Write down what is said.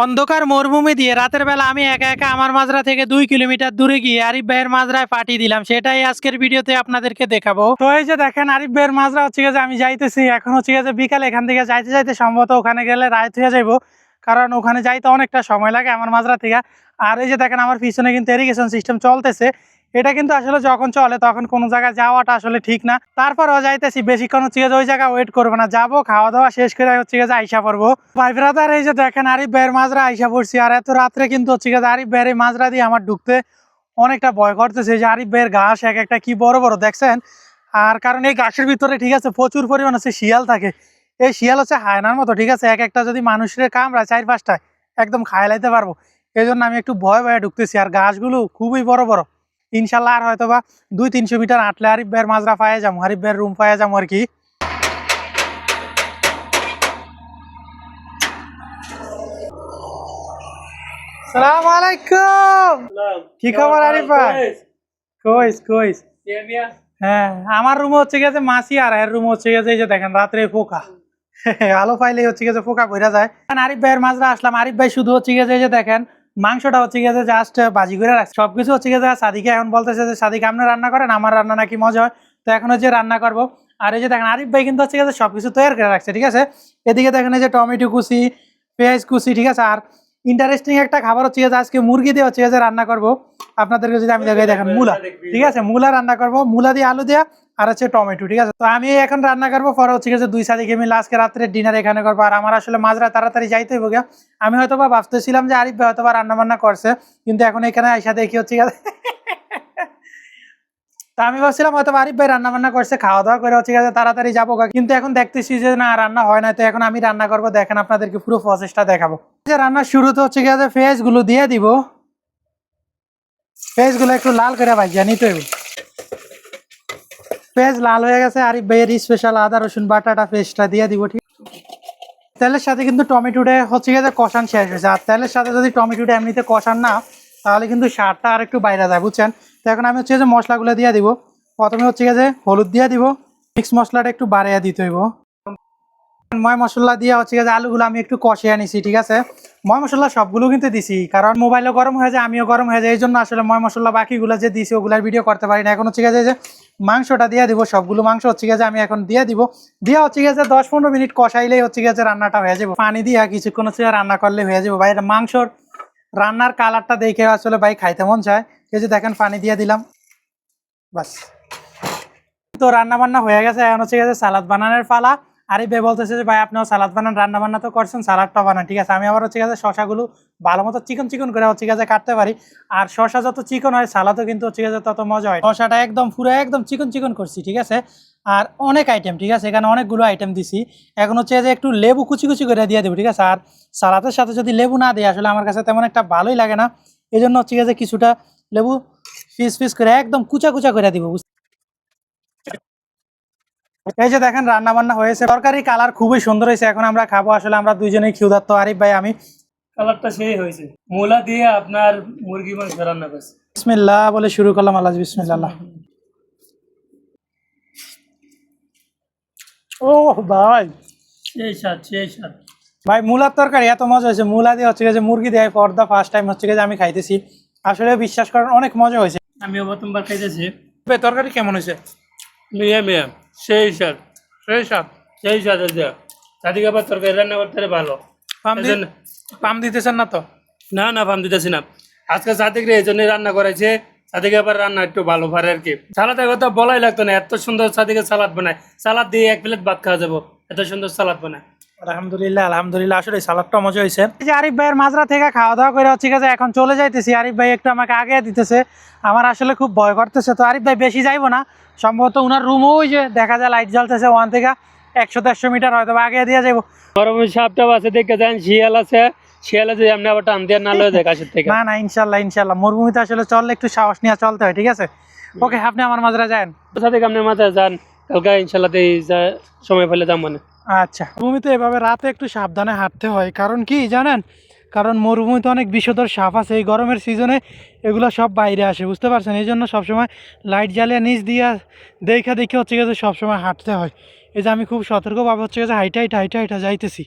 অন্ধকার মরুভূমি দিয়ে রাতের বেলা আমি একা একা আমার মাজরা থেকে 2 কিলোমিটার দূরে গিয়ে আরিফ ভাইয়ের মাজরায় পার্টি দিলাম, সেটাই আজকের ভিডিওতে আপনাদেরকে দেখাবো। তো এই যে দেখেন আরিফ ভাইয়ের মাজরা হচ্ছে গিয়ে যে আমি যাইতেছি, এখন হচ্ছে গিয়ে যে বিকালে এখান থেকে যাইতে যাইতে সম্ভবত ওখানে গেলে রাত হয়ে যাইবো, কারণ ওখানে যাইতে অনেকটা সময় লাগে আমার মাজরা থেকে। আর এই যে দেখেন আমার পিছনে কিন্তু ইরিগেশন সিস্টেম চলতেছে, এটা কিন্তু আসলে যখন চলে তখন কোনো জায়গায় যাওয়াটা আসলে ঠিক না। তারপরও যাইতেছি, বেশিক্ষণ হচ্ছে ওই জায়গায় ওয়েট করবো না, যাবো খাওয়া দাওয়া শেষ করে হচ্ছে আইসা পড়বো। ভাই ব্রাদার এই যে দেখেন আরিফ ভাইয়ের মাজরা আইসা পড়ছি, আর এত রাত্রে কিন্তু হচ্ছে আরিফ ভাইয়ের এই মাজরা দিয়ে আমার ঢুকতে অনেকটা ভয় করতেছে। যে আরিফ ভাইয়ের ঘাস এক একটা কি বড় বড় দেখছেন, আর কারণ এই ঘাসের ভিতরে ঠিক আছে প্রচুর পরিমাণ হচ্ছে শিয়াল থাকে। এই শিয়াল হচ্ছে হায়নার মতো, ঠিক আছে, এক একটা যদি মানুষের কামড়ায় 4-5টায় একদম খায় লাইতে পারবো। এই জন্য আমি একটু ভয় ভয়ে ঢুকতেছি। আর ঘাসগুলো খুবই বড় বড়, ইনশাল্লাহ আর হয়তো বা 200-300 মিটার হাঁটলে আরিফ ভাইয়ের মাজরা পায়ে যাবো, আরিফ ভাইয়ের রুম পায়ে যাবো আর কি। সালাম আলাইকুম। কি খবর আরিফ ভাই? কইস কইস। হ্যাঁ, আমার রুমে হচ্ছে গেছে মাসি, আর এর রুমে হচ্ছে গেছে এই যে দেখেন রাত্রে পোকা। আলো পাইলে হচ্ছে গেছে পোকা ভরা যায়। আরিফ ভাইয়ের মাজরা আসলাম। আরিফ ভাই শুধু হচ্ছে গেছে এই যে দেখেন মাংসটা হচ্ছে গেছে জাস্ট বাজি করে রাখছে, সবকিছু হচ্ছে গেছে। সাদিকে এখন বলতেছে যে সাদিক আপনি রান্না করেন, আমার রান্না নাকি মজা হয়, তো এখন হচ্ছে রান্না করবো। আর এই যে দেখেন আরিফ ভাই কিন্তু হচ্ছে গেছে সবকিছু তৈরি করে রাখছে, ঠিক আছে। এদিকে দেখেন এই যে টমেটো কুচি, পেঁয়াজ কুচি, ঠিক আছে। আর ইন্টারেস্টিং একটা খাবার হচ্ছে গেছে আজকে মুরগি দিয়ে হচ্ছে গেছে রান্না করবো আপনাদেরকে। যদি আমি দেখাই দেখেন মূলা, ঠিক আছে, মূলা রান্না করবো, মূলা দিয়ে আলু দেওয়া আর হচ্ছে টমেটো, ঠিক আছে। তো আমি এখন রান্না করবো, পরে হচ্ছে গেছে 2 সাদিকে মিলে আজকে রাত্রে ডিনার এখানে করবো। আর আমার আসলে মাজরা তাড়াতাড়ি যাইতে হবে গিয়া। আমি হয়তো বা ভাবতেছিলাম যে আরিফ ভাই হয়তো বা রান্না বান্না করছে, কিন্তু এখন এখানে আইসা দেখি হচ্ছে গেছে তা আমি ভাবছিলাম হয়তো আরিফ ভাই রান্না বান্না করছে, খাওয়া দাওয়া করে হচ্ছে গেছে তাড়াতাড়ি যাবো, কিন্তু এখন দেখতেছি যে না, রান্না হয় না। তো এখন আমি রান্না করবো, দেখেন আপনাদেরকে পুরো প্রসেসটা দেখাবো। যে রান্নার শুরুতে হচ্ছে গেছে পেঁয়াজ গুলো দিয়ে দিব, পেঁয়াজ গুলো একটু লাল করে ভাজিয়া নিতে হবে। পেঁয়াজ লাল হয়ে গেছে, আরিফ ভাইয়ের স্পেশাল আদা রসুন বাটাটা পেস্টটা দিয়ে দিব, ঠিক। তেলের সাথে কিন্তু টমেটোটা হচ্ছে গেছে কষান শেষ হয়েছে। আর তেলের সাথে যদি টমেটোটা এমনিতে কষান না, তাহলে কিন্তু স্বাদটা আর একটু বাইরে যায়, বুঝছেন। তো এখন আমি হচ্ছে যে মশলাগুলো দিয়ে দিব। প্রথমে হচ্ছে গেছে হলুদ দিয়ে দিব, মিক্স মশলাটা একটু বাড়িয়ে দিতে হইব। ময় মশলা দিয়ে হচ্ছে গেছে আলুগুলো আমি একটু কষিয়ে নিছি, ঠিক আছে। ময় মশলা সবগুলো কিন্তু দিছি, কারণ মোবাইলও গরম হয়ে যায়, আমিও গরম হয়ে যায়, এই জন্য আসলে ময় মশলা বাকিগুলো যে দিছি ওগুলার ভিডিও করতে পারি না। এখন হচ্ছে গেছে যে মাংসটা দিয়ে দিব, সবগুলো মাংস হচ্ছে গেছে আমি এখন দিয়ে দিব। দিয়ে হচ্ছে গেছে 10-15 মিনিট কষাইলেই হচ্ছে গেছে রান্নাটা হয়ে যাবে। পানি দিয়ে কিছুক্ষণ হচ্ছে রান্না করলে হয়ে যাবে ভাই। মাংসর রান্নার কালারটা দেখে আসলে ভাই খাইতে মন চায়। এই যে দেখেন পানি দিয়ে দিলাম, বাস। তো রান্না বান্না হয়ে গেছে, এখন হচ্ছে গেছে সালাদ বানানোর পালা। আরিফ ভাই বলতেছে যে ভাই আপনিও সালাদ বানান, রান্না বান্না তো করছেন, সালাদটা বানান, ঠিক আছে। আমি আবার হচ্ছে গেছে শশাগুলো ভালো মতো চিকন চিকন করে হচ্ছে গেছে কাটতে পারি। আর শশা যত চিকন হয় সালাদও কিন্তু হচ্ছে গেছে তত মজা হয়। শশাটা একদম পুরো একদম চিকন চিকন করছি, ঠিক আছে। আর অনেক আইটেম, ঠিক আছে, এখানে অনেকগুলো আইটেম দিছি। এখন হচ্ছে যে একটু লেবু কুচি কুচি করে দিয়ে দেবো, ঠিক আছে। আর সালাদের সাথে যদি লেবু না দিই আসলে আমার কাছে তেমন একটা ভালোই লাগে না, এই জন্য হচ্ছে গেছে কিছুটা লেবু পিস পিস করে একদম কুচা কুচা করে দিব। এই যে দেখেন রান্না বান্না হয়েছে, তরকারি কালার খুবই সুন্দর হয়েছে। এখন আমরা খাবো, আসলে আমরা দুইজনেই ক্ষুধার্ত, আরিফ ভাই আমি। কালারটা সেই হয়েছে, মূলা দিয়ে আপনার মুরগি মাংস রান্না করছে। বিসমিল্লাহ বলে শুরু করলাম, আল্লাহ বিসমিল্লাহ। ও ভাই, সেই স্বাদ সেই স্বাদ। ভাই মূলার তরকারি এত মজা হয়েছে, মূলা দিয়ে হচ্ছে গেছে মুরগি দিয়ে ফর দা ফার্স্ট টাইম হচ্ছে গেছে আমি খাইতেছি। আসলে বিশ্বাস করেন অনেক মজা হয়েছে। আমিও প্রথমবার খাইতেছি। ভাই তরকারি কেমন হয়েছে? মিয়া মিয়া সেই স্বাদ, সেই স্বাদ। সেই স্বাদ হয়েছে। সাদিক আবার তরকারি রান্না করতে পারে ভালো। পাম দিতেছেন না তো? না না, ফার্ম দিতেছি না, আজকে সাদিক রে এই জন্য রান্না করেছে। সাদিক আবার রান্না একটু ভালো পারে আর কি। সালাদের কথা বলাই লাগতো না, এত সুন্দর সাদিকে সালাদ বানায়। সালাদ দিয়ে 1 প্লেট ভাত খাওয়া যাবো, এত সুন্দর সালাদ বানায়। আলহামদুলিল্লাহ আলহামদুলিল্লাহ, আসলে সালাদটা মজা হয়েছে। এই যে আরিফ ভাইয়ের মাজরা থেকে খাওয়া দাওয়া করে হচ্ছে গেছে এখন চলে যাইতেছি। আরিফ ভাই একটু আমাকে আগে দিতেছে, আমার আসলে খুব ভয় করতেছে। তো আরিফ ভাই বেশি যাইবো না, সম্ভবত উনার রুম ওই যে দেখা যায় লাইট জ্বলতেছে, ওখান থেকে 100-150 মিটার হয়তো আগে দিয়ে যাবো। গরমের সাপটাও আছে, দেখে যান শিয়াল আছে, শিয়াল আছে, এমনি আবার টান দিয়ে না লয়ে যায় কাছের থেকে। না না, ইনশাল্লাহ ইনশাল্লাহ, মরুভূমিতে আসলে চললে একটু সাহস নিয়ে চলতে হয়, ঠিক আছে। ওকে, আপনি আমার মাজরা যান। সাদিক আপনার মাথায় যান, কালকে ইনশাল্লাহ সময় পেলে যাম মানে। আচ্ছা, মরুভূমিতে এভাবে রাতে একটু সাবধানে হাঁটতে হয়, কারণ কি জানেন, কারণ মরুভূমিতে অনেক বিষধর সাপ আছে। এই গরমের সিজনে এগুলো সব বাইরে আসে, বুঝতে পারছেন। এই জন্য সবসময় লাইট জ্বালিয়ে নিচ দিয়ে দেখে দেখে হচ্ছে গেছে সবসময় হাঁটতে হয়। এই যে আমি খুব সতর্কভাবে হচ্ছে গেছে হাইটা হাইটা হাইটা হাইটা যাইতেছি।